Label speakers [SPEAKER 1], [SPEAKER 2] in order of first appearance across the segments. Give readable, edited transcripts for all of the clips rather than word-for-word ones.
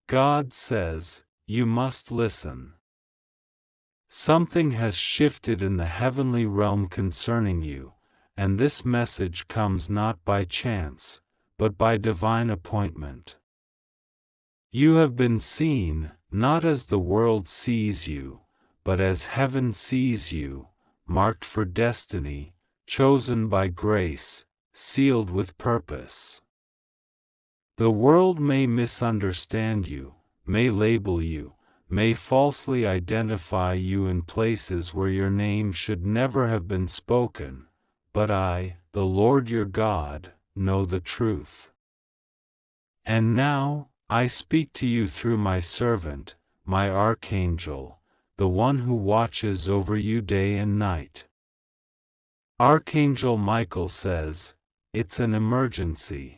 [SPEAKER 1] God says, you must listen. Something has shifted in the heavenly realm concerning you, and this message comes not by chance, but by divine appointment. You have been seen, not as the world sees you, but as heaven sees you, marked for destiny, chosen by grace, sealed with purpose. The world may misunderstand you, may label you, may falsely identify you in places where your name should never have been spoken, but I, the Lord your God, know the truth. And now, I speak to you through my servant, my Archangel, the one who watches over you day and night. Archangel Michael says, it's an emergency.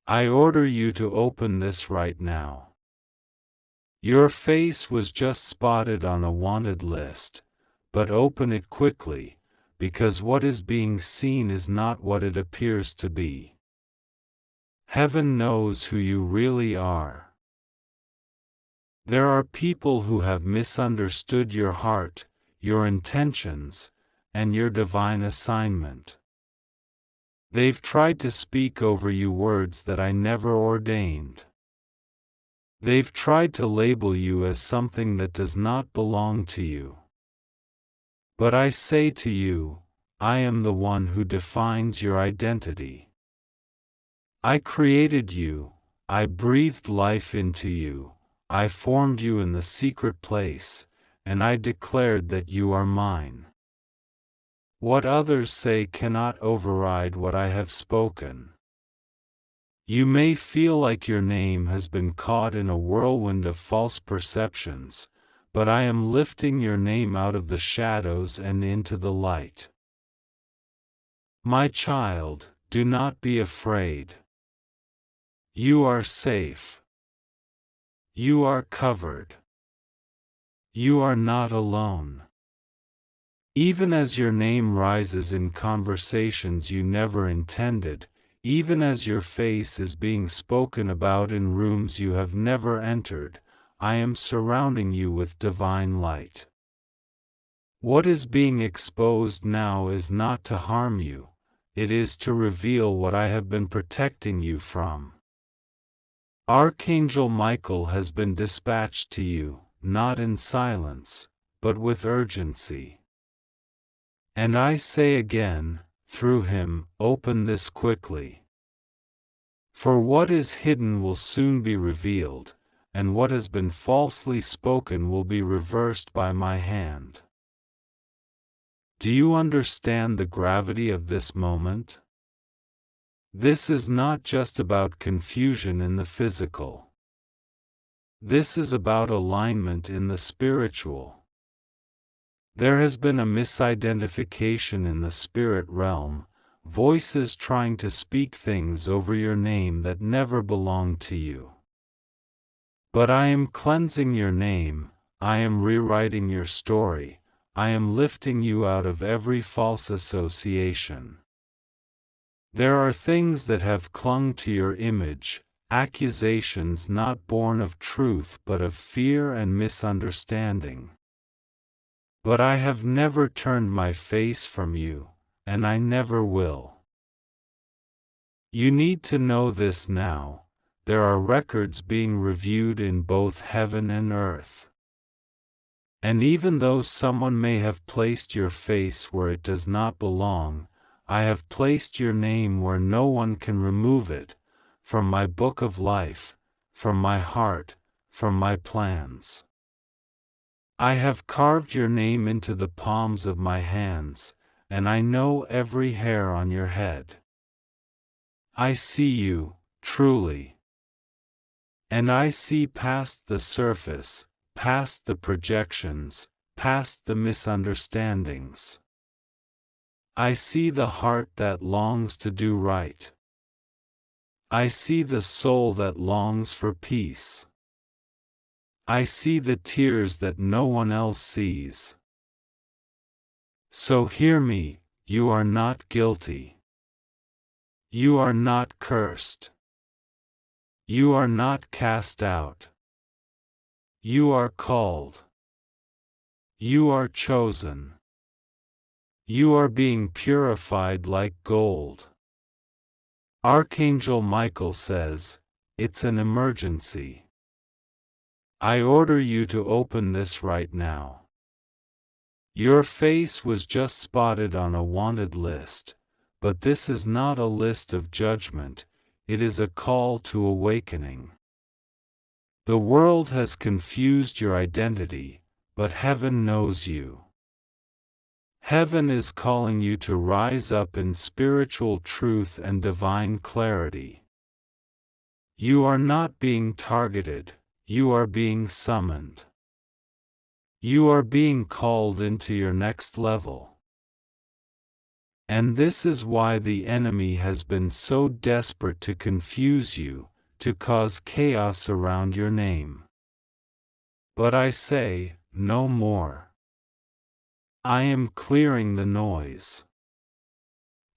[SPEAKER 1] I order you to open this right now. Your face was just spotted on a wanted list, but open it quickly, because what is being seen is not what it appears to be. Heaven knows who you really are. There are people who have misunderstood your heart, your intentions, and your divine assignment. They've tried to speak over you words that I never ordained. They've tried to label you as something that does not belong to you. But I say to you, I am the one who defines your identity. I created you, I breathed life into you, I formed you in the secret place, and I declared that you are mine. What others say cannot override what I have spoken. You may feel like your name has been caught in a whirlwind of false perceptions, but I am lifting your name out of the shadows and into the light. My child, do not be afraid. You are safe. You are covered. You are not alone. Even as your name rises in conversations you never intended, even as your face is being spoken about in rooms you have never entered, I am surrounding you with divine light. What is being exposed now is not to harm you, it is to reveal what I have been protecting you from. Archangel Michael has been dispatched to you, not in silence, but with urgency. And I say again, through him, open this quickly. For what is hidden will soon be revealed, and what has been falsely spoken will be reversed by my hand. Do you understand the gravity of this moment? This is not just about confusion in the physical. This is about alignment in the spiritual. There has been a misidentification in the spirit realm, voices trying to speak things over your name that never belonged to you. But I am cleansing your name, I am rewriting your story, I am lifting you out of every false association. There are things that have clung to your image, accusations not born of truth but of fear and misunderstanding. But I have never turned my face from you, and I never will. You need to know this now, there are records being reviewed in both heaven and earth. And even though someone may have placed your face where it does not belong, I have placed your name where no one can remove it, from my book of life, from my heart, from my plans. I have carved your name into the palms of my hands, and I know every hair on your head. I see you, truly. And I see past the surface, past the projections, past the misunderstandings. I see the heart that longs to do right. I see the soul that longs for peace. I see the tears that no one else sees. So hear me, you are not guilty. You are not cursed. You are not cast out. You are called. You are chosen. You are being purified like gold. Archangel Michael says, it's an emergency. I order you to open this right now. Your face was just spotted on a wanted list, but this is not a list of judgment, it is a call to awakening. The world has confused your identity, but heaven knows you. Heaven is calling you to rise up in spiritual truth and divine clarity. You are not being targeted, you are being summoned. You are being called into your next level. And this is why the enemy has been so desperate to confuse you, to cause chaos around your name. But I say, no more. I am clearing the noise.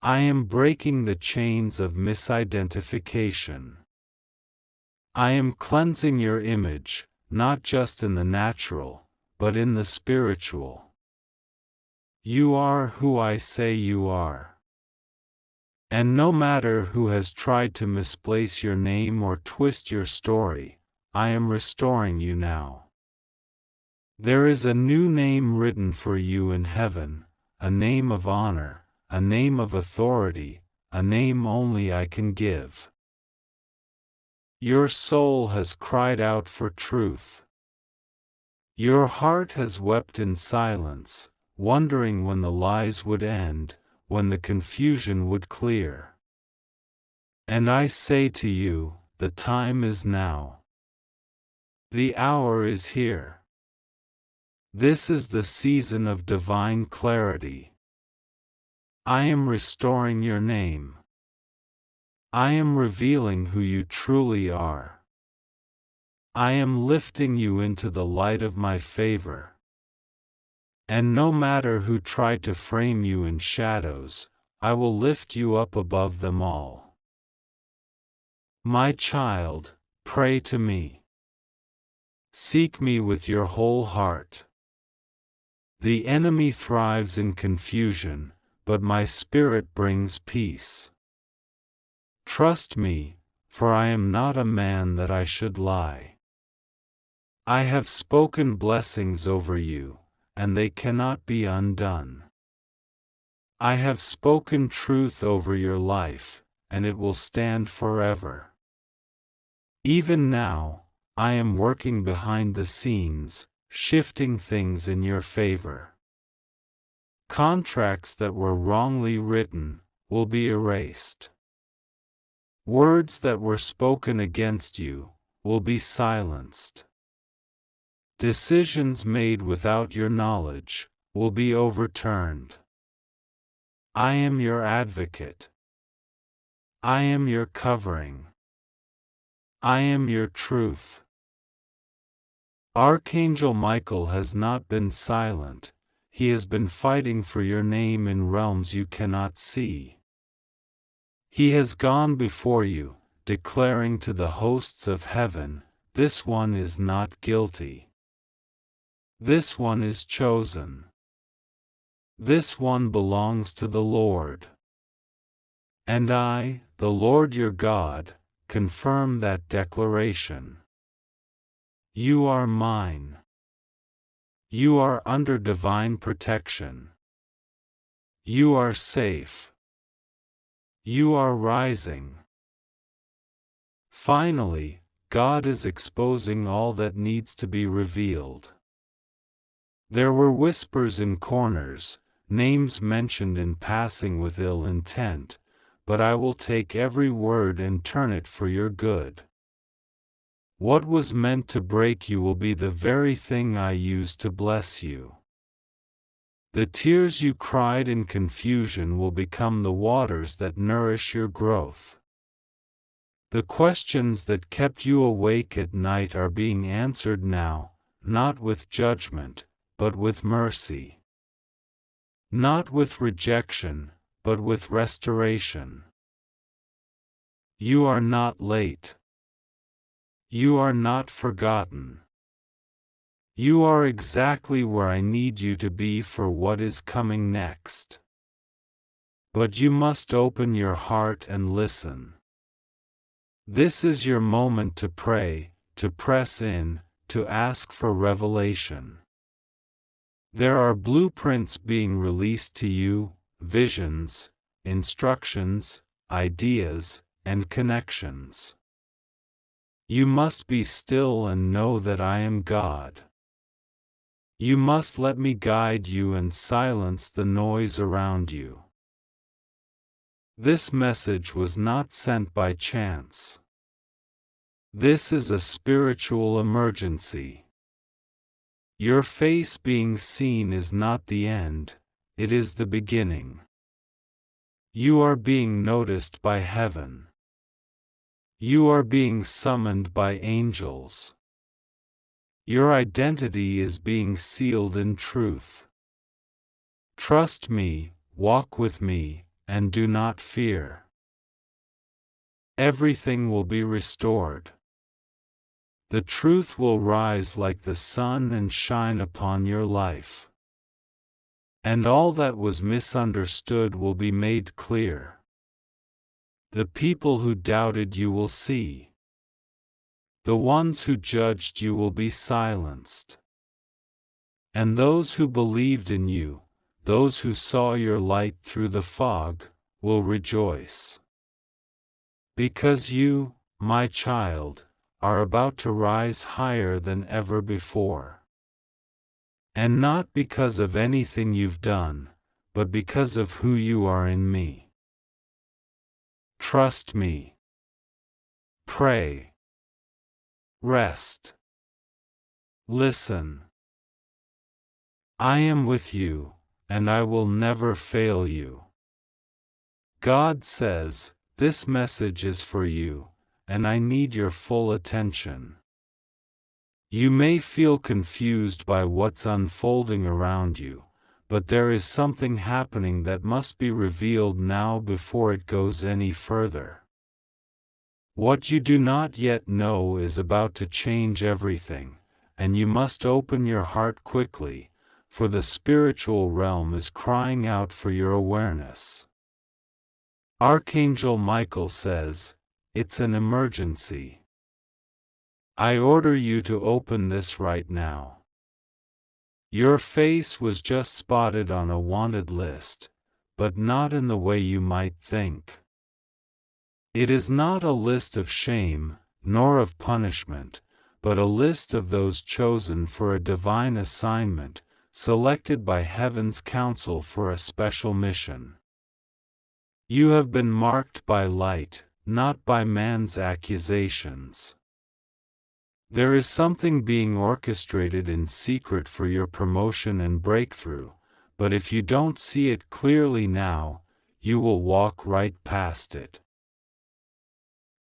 [SPEAKER 1] I am breaking the chains of misidentification. I am cleansing your image, not just in the natural, but in the spiritual. You are who I say you are. And no matter who has tried to misplace your name or twist your story, I am restoring you now. There is a new name written for you in heaven, a name of honor, a name of authority, a name only I can give. Your soul has cried out for truth. Your heart has wept in silence, wondering when the lies would end, when the confusion would clear. And I say to you, the time is now. The hour is here. This is the season of divine clarity. I am restoring your name. I am revealing who you truly are. I am lifting you into the light of my favor. And no matter who tried to frame you in shadows, I will lift you up above them all. My child, pray to me. Seek me with your whole heart. The enemy thrives in confusion, but my spirit brings peace. Trust me, for I am not a man that I should lie. I have spoken blessings over you, and they cannot be undone. I have spoken truth over your life, and it will stand forever. Even now, I am working behind the scenes, shifting things in your favor. Contracts that were wrongly written will be erased. Words that were spoken against you will be silenced. Decisions made without your knowledge will be overturned. I am your advocate. I am your covering. I am your truth. Archangel Michael has not been silent, he has been fighting for your name in realms you cannot see. He has gone before you, declaring to the hosts of heaven, this one is not guilty. This one is chosen. This one belongs to the Lord. And I, the Lord your God, confirm that declaration. You are mine. You are under divine protection. You are safe. You are rising. Finally, God is exposing all that needs to be revealed. There were whispers in corners, names mentioned in passing with ill intent, but I will take every word and turn it for your good. What was meant to break you will be the very thing I use to bless you. The tears you cried in confusion will become the waters that nourish your growth. The questions that kept you awake at night are being answered now, not with judgment, but with mercy. Not with rejection, but with restoration. You are not late. You are not forgotten. You are exactly where I need you to be for what is coming next. But you must open your heart and listen. This is your moment to pray, to press in, to ask for revelation. There are blueprints being released to you, visions, instructions, ideas, and connections. You must be still and know that I am God. You must let me guide you and silence the noise around you. This message was not sent by chance. This is a spiritual emergency. Your face being seen is not the end, it is the beginning. You are being noticed by heaven. You are being summoned by angels. Your identity is being sealed in truth. Trust me, walk with me, and do not fear. Everything will be restored. The truth will rise like the sun and shine upon your life. And all that was misunderstood will be made clear. The people who doubted you will see. The ones who judged you will be silenced. And those who believed in you, those who saw your light through the fog, will rejoice. Because you, my child, are about to rise higher than ever before. And not because of anything you've done, but because of who you are in me. Trust me. Pray. Rest. Listen. I am with you, and I will never fail you. God says, this message is for you, and I need your full attention. You may feel confused by what's unfolding around you, but there is something happening that must be revealed now before it goes any further. What you do not yet know is about to change everything, and you must open your heart quickly, for the spiritual realm is crying out for your awareness. Archangel Michael says, it's an emergency. I order you to open this right now. Your face was just spotted on a wanted list, but not in the way you might think. It is not a list of shame, nor of punishment, but a list of those chosen for a divine assignment, selected by Heaven's council for a special mission. You have been marked by light, not by man's accusations. There is something being orchestrated in secret for your promotion and breakthrough, but if you don't see it clearly now, you will walk right past it.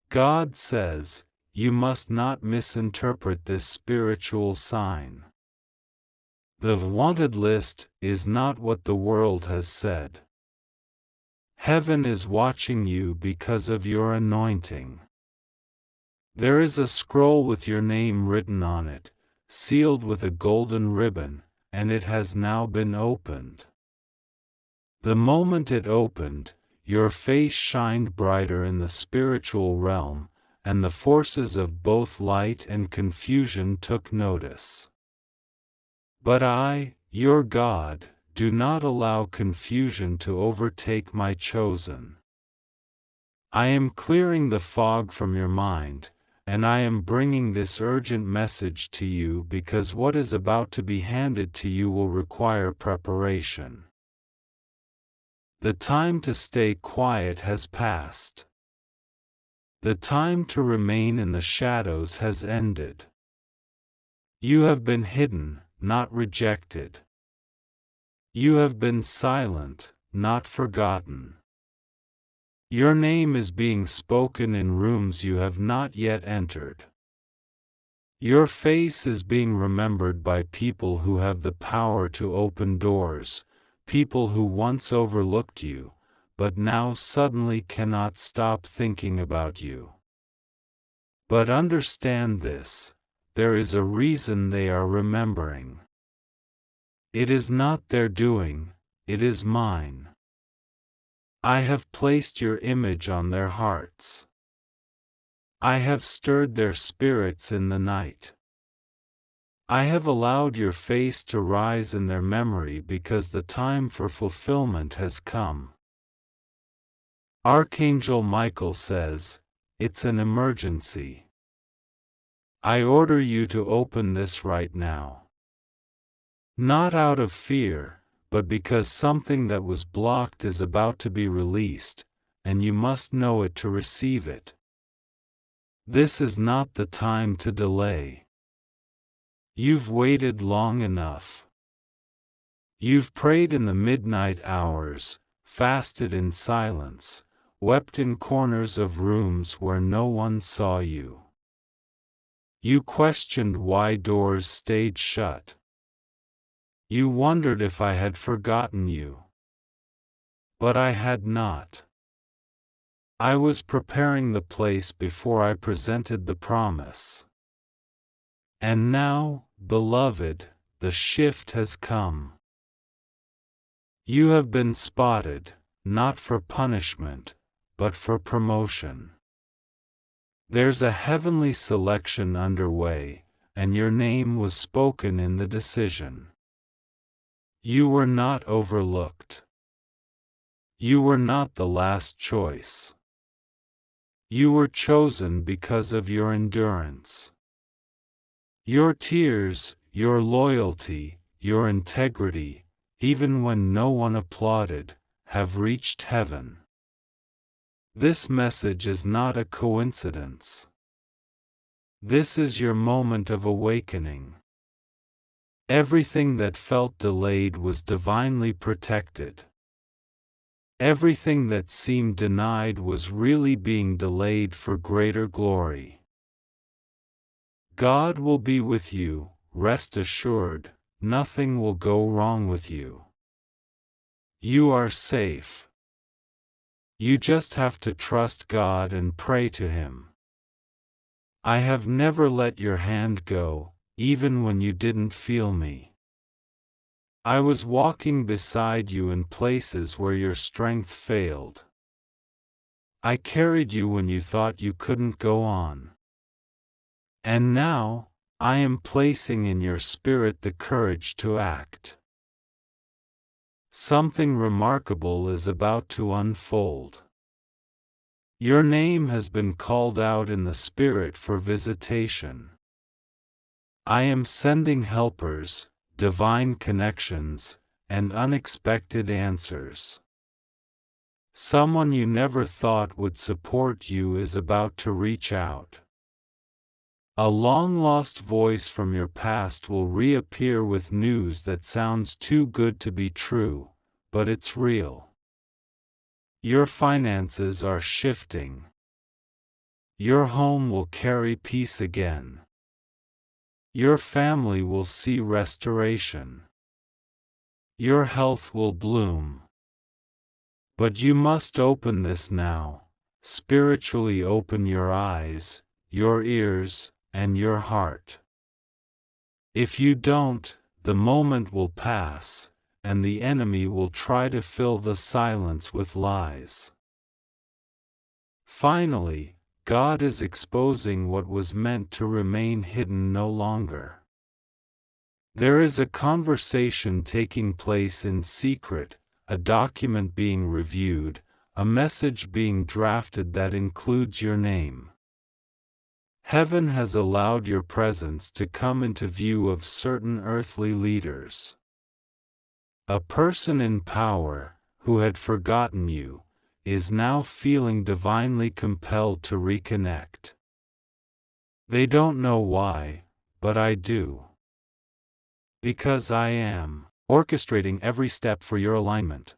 [SPEAKER 1] God says, you must not misinterpret this spiritual sign. The wanted list is not what the world has said. Heaven is watching you because of your anointing. There is a scroll with your name written on it, sealed with a golden ribbon, and it has now been opened. The moment it opened, your face shined brighter in the spiritual realm, and the forces of both light and confusion took notice. But I, your God, do not allow confusion to overtake my chosen. I am clearing the fog from your mind, and I am bringing this urgent message to you because what is about to be handed to you will require preparation. The time to stay quiet has passed. The time to remain in the shadows has ended. You have been hidden, not rejected. You have been silent, not forgotten. Your name is being spoken in rooms you have not yet entered. Your face is being remembered by people who have the power to open doors, people who once overlooked you, but now suddenly cannot stop thinking about you. But understand this, there is a reason they are remembering. It is not their doing, it is mine. I have placed your image on their hearts. I have stirred their spirits in the night. I have allowed your face to rise in their memory because the time for fulfillment has come. Archangel Michael says, it's an emergency. I order you to open this right now. Not out of fear, but because something that was blocked is about to be released, and you must know it to receive it. This is not the time to delay. You've waited long enough. You've prayed in the midnight hours, fasted in silence, wept in corners of rooms where no one saw you. You questioned why doors stayed shut. You wondered if I had forgotten you. But I had not. I was preparing the place before I presented the promise. And now, beloved, the shift has come. You have been spotted, not for punishment, but for promotion. There's a heavenly selection underway, and your name was spoken in the decision. You were not overlooked. You were not the last choice. You were chosen because of your endurance. Your tears, your loyalty, your integrity, even when no one applauded, have reached heaven. This message is not a coincidence. This is your moment of awakening. Everything that felt delayed was divinely protected. Everything that seemed denied was really being delayed for greater glory. God will be with you, rest assured, nothing will go wrong with you. You are safe. You just have to trust God and pray to Him. I have never let your hand go, even when you didn't feel me. I was walking beside you in places where your strength failed. I carried you when you thought you couldn't go on. And now, I am placing in your spirit the courage to act. Something remarkable is about to unfold. Your name has been called out in the spirit for visitation. I am sending helpers, divine connections, and unexpected answers. Someone you never thought would support you is about to reach out. A long-lost voice from your past will reappear with news that sounds too good to be true, but it's real. Your finances are shifting. Your home will carry peace again. Your family will see restoration. Your health will bloom. But you must open this now, spiritually open your eyes, your ears, and your heart. If you don't, the moment will pass, and the enemy will try to fill the silence with lies. Finally, God is exposing what was meant to remain hidden no longer. There is a conversation taking place in secret, a document being reviewed, a message being drafted that includes your name. Heaven has allowed your presence to come into view of certain earthly leaders. A person in power, who had forgotten you, is now feeling divinely compelled to reconnect. They don't know why, but I do. Because I am orchestrating every step for your alignment.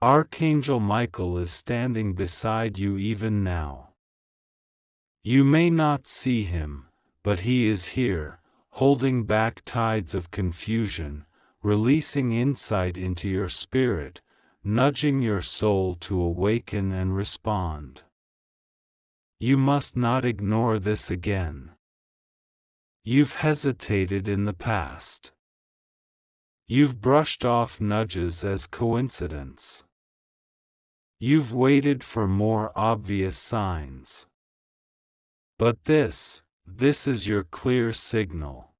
[SPEAKER 1] Archangel Michael is standing beside you even now. You may not see him, but he is here, holding back tides of confusion, releasing insight into your spirit, nudging your soul to awaken and respond. You must not ignore this again. You've hesitated in the past. You've brushed off nudges as coincidence. You've waited for more obvious signs. But this is your clear signal.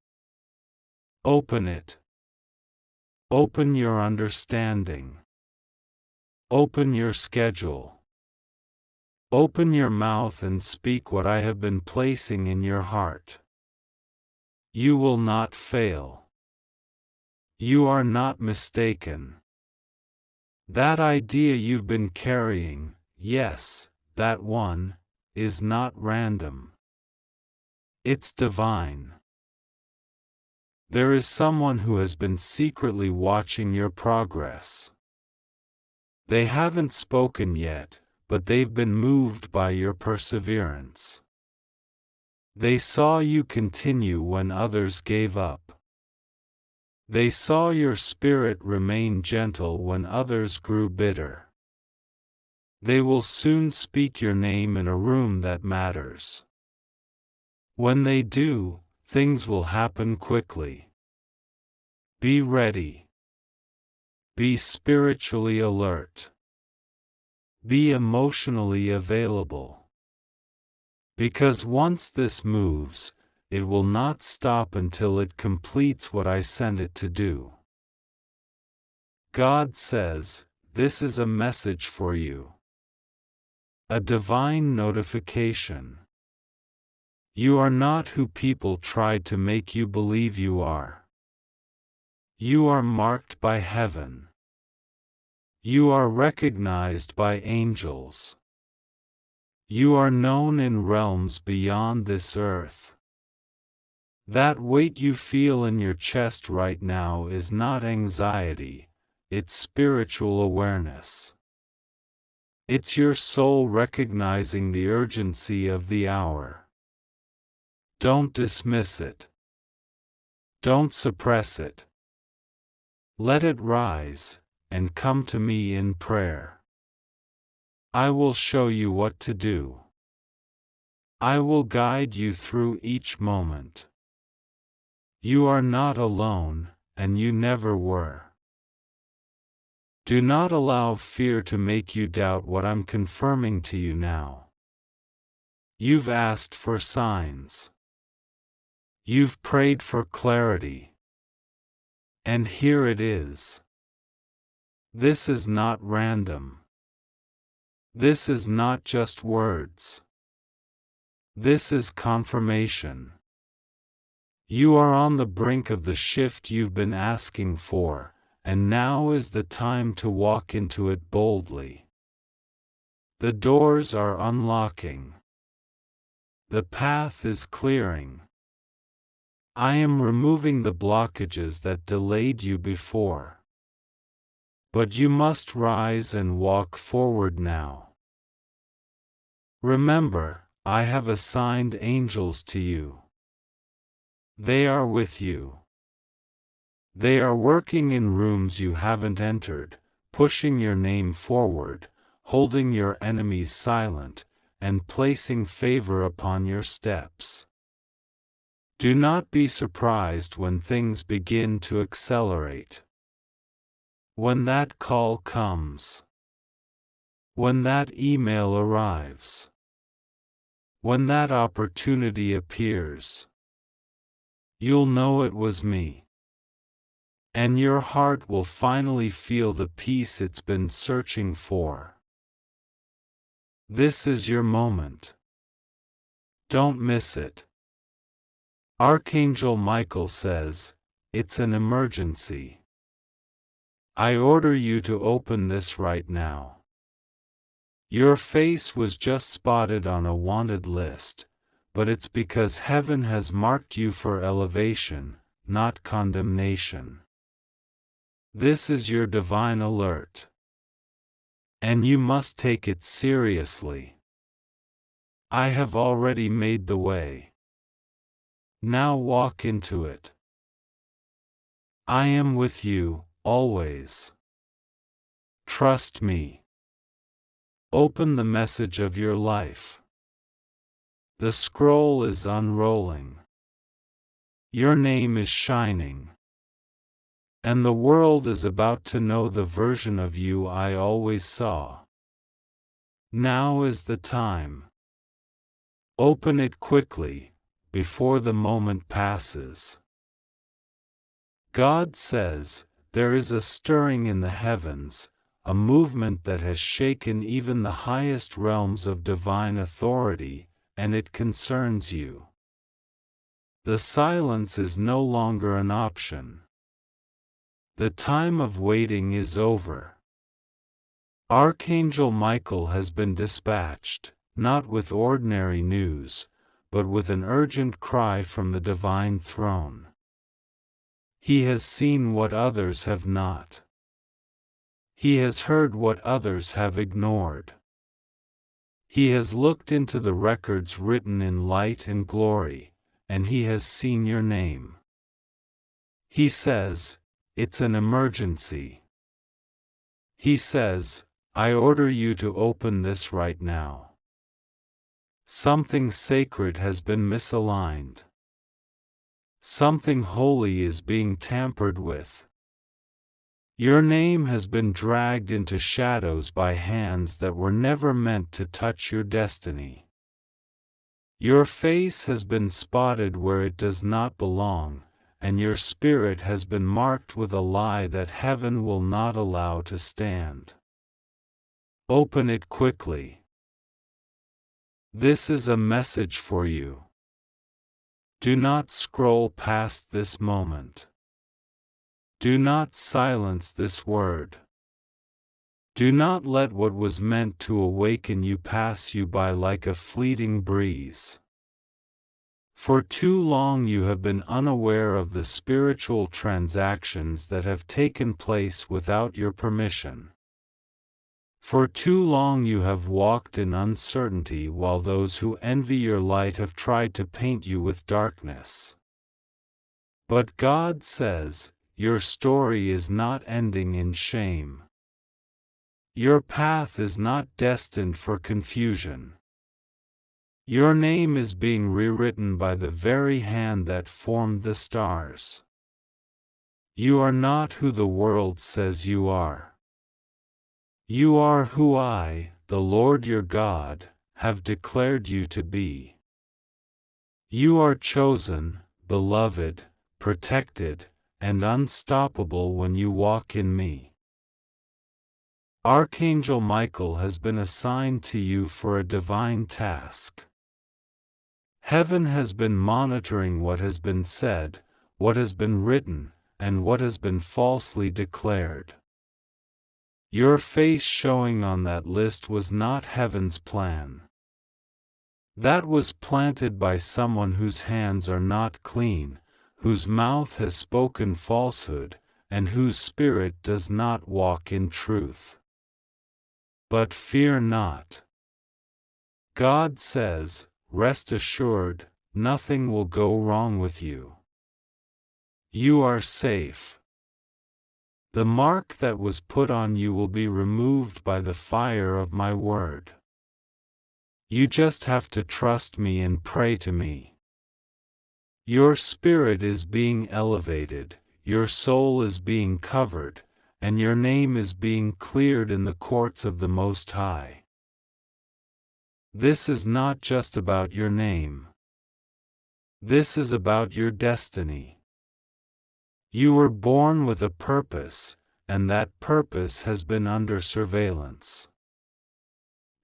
[SPEAKER 1] Open it. Open your understanding. Open your schedule. Open your mouth and speak what I have been placing in your heart. You will not fail. You are not mistaken. That idea you've been carrying, yes, that one, is not random. It's divine. There is someone who has been secretly watching your progress. They haven't spoken yet, but they've been moved by your perseverance. They saw you continue when others gave up. They saw your spirit remain gentle when others grew bitter. They will soon speak your name in a room that matters. When they do, things will happen quickly. Be ready. Be spiritually alert. Be emotionally available. Because once this moves, it will not stop until it completes what I sent it to do. God says, this is a message for you. A divine notification. You are not who people tried to make you believe you are. You are marked by heaven. You are recognized by angels. You are known in realms beyond this earth. That weight you feel in your chest right now is not anxiety, it's spiritual awareness. It's your soul recognizing the urgency of the hour. Don't dismiss it. Don't suppress it. Let it rise, and come to me in prayer. I will show you what to do. I will guide you through each moment. You are not alone, and you never were. Do not allow fear to make you doubt what I'm confirming to you now. You've asked for signs. You've prayed for clarity. And here it is. This is not random. This is not just words. This is confirmation. You are on the brink of the shift you've been asking for, and now is the time to walk into it boldly. The doors are unlocking. The path is clearing. I am removing the blockages that delayed you before. But you must rise and walk forward now. Remember, I have assigned angels to you. They are with you. They are working in rooms you haven't entered, pushing your name forward, holding your enemies silent, and placing favor upon your steps. Do not be surprised when things begin to accelerate. When that call comes. When that email arrives. When that opportunity appears. You'll know it was me. And your heart will finally feel the peace it's been searching for. This is your moment. Don't miss it. Archangel Michael says, it's an emergency. I order you to open this right now. Your face was just spotted on a wanted list, but it's because heaven has marked you for elevation, not condemnation. This is your divine alert. And you must take it seriously. I have already made the way. Now walk into it. I am with you, always. Trust me. Open the message of your life. The scroll is unrolling. Your name is shining. And the world is about to know the version of you I always saw. Now is the time. Open it quickly, before the moment passes. God says, there is a stirring in the heavens, a movement that has shaken even the highest realms of divine authority, and it concerns you. The silence is no longer an option. The time of waiting is over. Archangel Michael has been dispatched, not with ordinary news, but with an urgent cry from the divine throne. He has seen what others have not. He has heard what others have ignored. He has looked into the records written in light and glory, and he has seen your name. He says, it's an emergency. He says, I order you to open this right now. Something sacred has been misaligned. Something holy is being tampered with. Your name has been dragged into shadows by hands that were never meant to touch your destiny. Your face has been spotted where it does not belong, and your spirit has been marked with a lie that heaven will not allow to stand. Open it quickly. This is a message for you. Do not scroll past this moment. Do not silence this word. Do not let what was meant to awaken you pass you by like a fleeting breeze. For too long you have been unaware of the spiritual transactions that have taken place without your permission. For too long you have walked in uncertainty while those who envy your light have tried to paint you with darkness. But God says, your story is not ending in shame. Your path is not destined for confusion. Your name is being rewritten by the very hand that formed the stars. You are not who the world says you are. You are who I, the Lord your God, have declared you to be. You are chosen, beloved, protected, and unstoppable when you walk in me. Archangel Michael has been assigned to you for a divine task. Heaven has been monitoring what has been said, what has been written, and what has been falsely declared. Your face showing on that list was not heaven's plan. That was planted by someone whose hands are not clean, whose mouth has spoken falsehood, and whose spirit does not walk in truth. But fear not. God says, rest assured, nothing will go wrong with you. You are safe. The mark that was put on you will be removed by the fire of my word. You just have to trust me and pray to me. Your spirit is being elevated, your soul is being covered, and your name is being cleared in the courts of the Most High. This is not just about your name. This is about your destiny. You were born with a purpose, and that purpose has been under surveillance.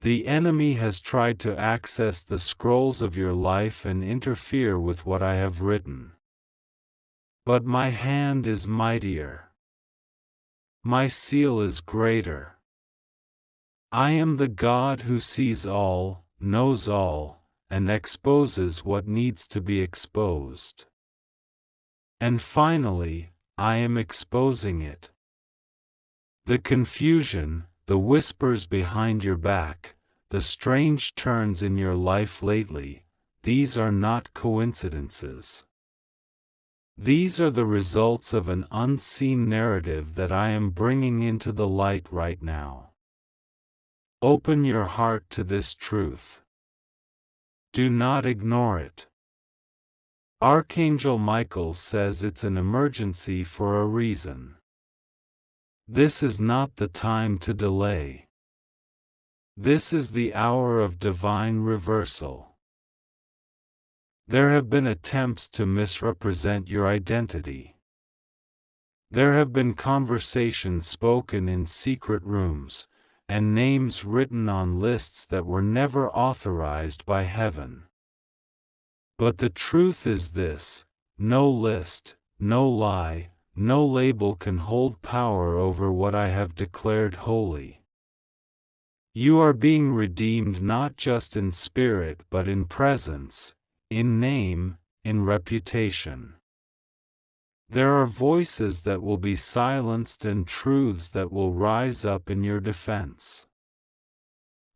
[SPEAKER 1] The enemy has tried to access the scrolls of your life and interfere with what I have written. But my hand is mightier. My seal is greater. I am the God who sees all, knows all, and exposes what needs to be exposed. And finally, I am exposing it. The confusion, the whispers behind your back, the strange turns in your life lately, these are not coincidences. These are the results of an unseen narrative that I am bringing into the light right now. Open your heart to this truth. Do not ignore it. Archangel Michael says it's an emergency for a reason. This is not the time to delay. This is the hour of divine reversal. There have been attempts to misrepresent your identity. There have been conversations spoken in secret rooms, and names written on lists that were never authorized by heaven. But the truth is this: no list, no lie, no label can hold power over what I have declared holy. You are being redeemed not just in spirit but in presence, in name, in reputation. There are voices that will be silenced and truths that will rise up in your defense.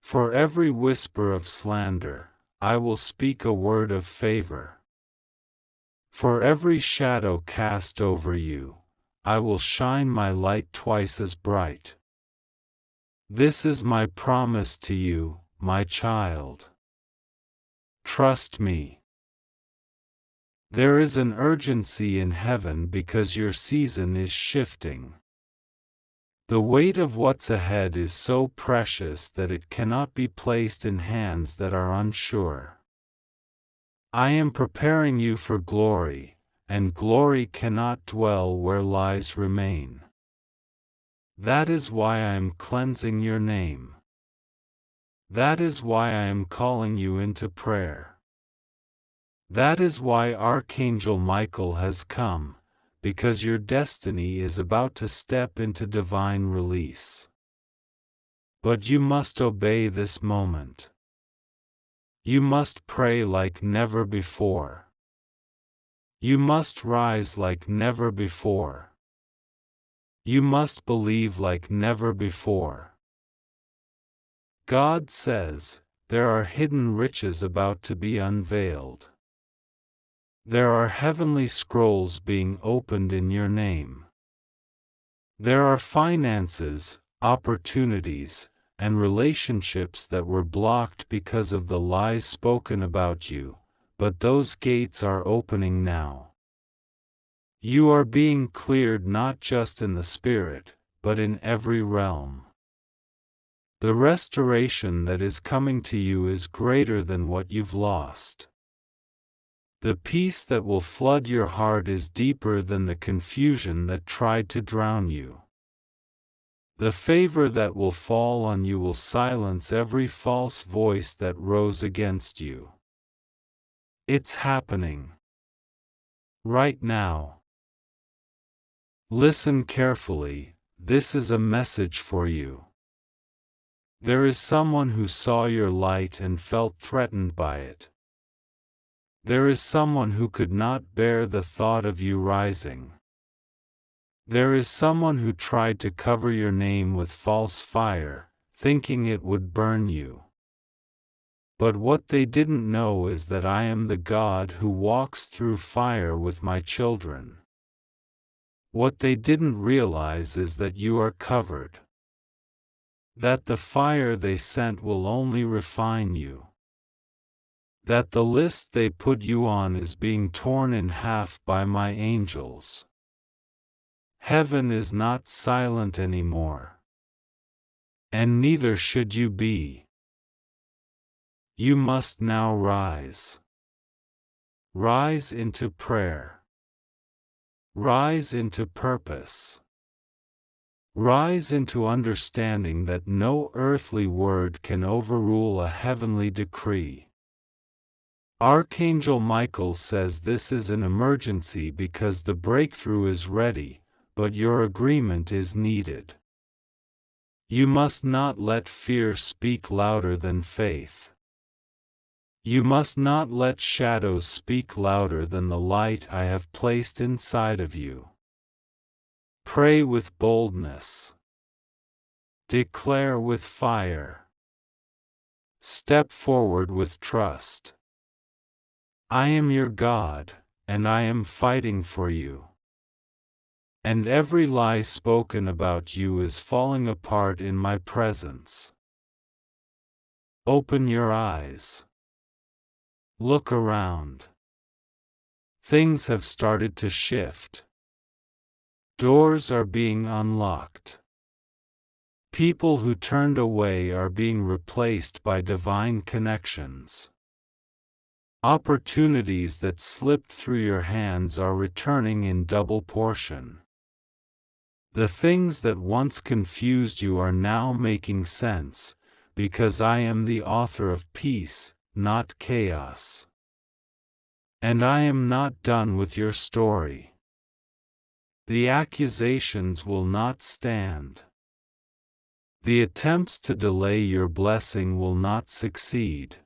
[SPEAKER 1] For every whisper of slander, I will speak a word of favor. For every shadow cast over you, I will shine my light twice as bright. This is my promise to you, my child. Trust me. There is an urgency in heaven because your season is shifting. The weight of what's ahead is so precious that it cannot be placed in hands that are unsure. I am preparing you for glory, and glory cannot dwell where lies remain. That is why I am cleansing your name. That is why I am calling you into prayer. That is why Archangel Michael has come, because your destiny is about to step into divine release. But you must obey this moment. You must pray like never before. You must rise like never before. You must believe like never before. God says, there are hidden riches about to be unveiled. There are heavenly scrolls being opened in your name. There are finances, opportunities, and relationships that were blocked because of the lies spoken about you, but those gates are opening now. You are being cleared not just in the spirit, but in every realm. The restoration that is coming to you is greater than what you've lost. The peace that will flood your heart is deeper than the confusion that tried to drown you. The favor that will fall on you will silence every false voice that rose against you. It's happening. Right now. Listen carefully, this is a message for you. There is someone who saw your light and felt threatened by it. There is someone who could not bear the thought of you rising. There is someone who tried to cover your name with false fire, thinking it would burn you. But what they didn't know is that I am the God who walks through fire with my children. What they didn't realize is that you are covered. That the fire they sent will only refine you. That the list they put you on is being torn in half by my angels. Heaven is not silent anymore. And neither should you be. You must now rise. Rise into prayer. Rise into purpose. Rise into understanding that no earthly word can overrule a heavenly decree. Archangel Michael says this is an emergency because the breakthrough is ready, but your agreement is needed. You must not let fear speak louder than faith. You must not let shadows speak louder than the light I have placed inside of you. Pray with boldness. Declare with fire. Step forward with trust. I am your God, and I am fighting for you. And every lie spoken about you is falling apart in my presence. Open your eyes. Look around. Things have started to shift. Doors are being unlocked. People who turned away are being replaced by divine connections. Opportunities that slipped through your hands are returning in double portion. The things that once confused you are now making sense, because I am the author of peace, not chaos. And I am not done with your story. The accusations will not stand. The attempts to delay your blessing will not succeed.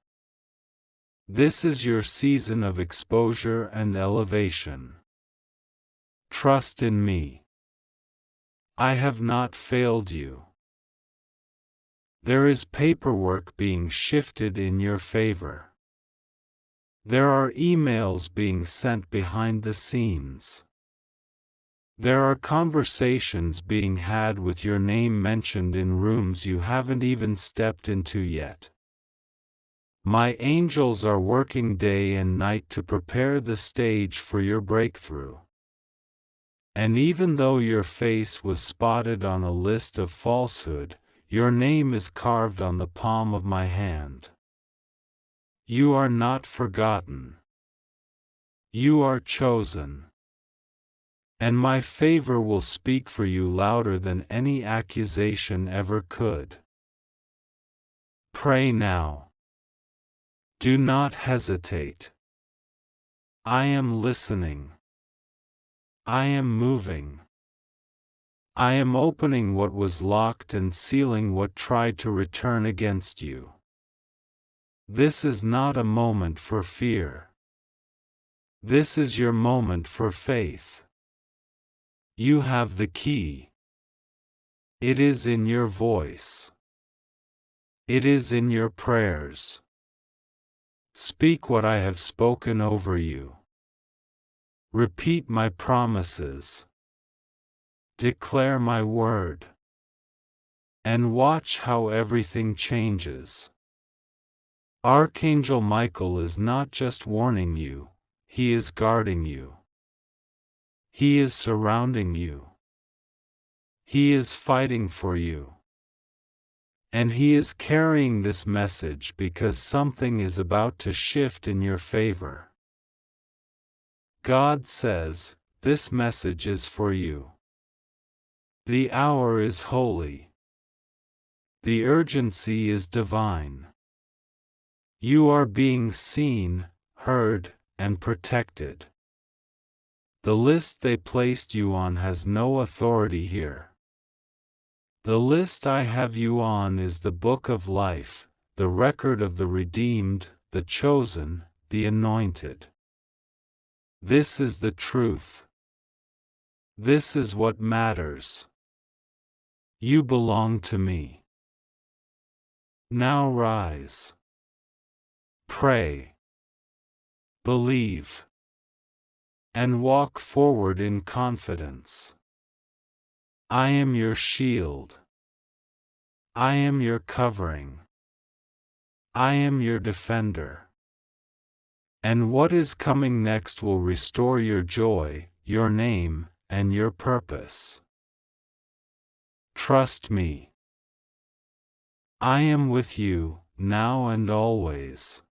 [SPEAKER 1] This is your season of exposure and elevation. Trust in me. I have not failed you. There is paperwork being shifted in your favor. There are emails being sent behind the scenes. There are conversations being had with your name mentioned in rooms you haven't even stepped into yet. My angels are working day and night to prepare the stage for your breakthrough. And even though your face was spotted on a list of falsehood, your name is carved on the palm of my hand. You are not forgotten. You are chosen. And my favor will speak for you louder than any accusation ever could. Pray now. Do not hesitate. I am listening. I am moving. I am opening what was locked and sealing what tried to return against you. This is not a moment for fear. This is your moment for faith. You have the key. It is in your voice. It is in your prayers. Speak what I have spoken over you. Repeat my promises. Declare my word. And watch how everything changes. Archangel Michael is not just warning you, he is guarding you. He is surrounding you. He is fighting for you. And he is carrying this message because something is about to shift in your favor. God says, this message is for you. The hour is holy. The urgency is divine. You are being seen, heard, and protected. The list they placed you on has no authority here. The list I have you on is the book of life, the record of the redeemed, the chosen, the anointed. This is the truth. This is what matters. You belong to me. Now rise. Pray. Believe. And walk forward in confidence. I am your shield. I am your covering. I am your defender. And what is coming next will restore your joy, your name, and your purpose. Trust me. I am with you, now and always.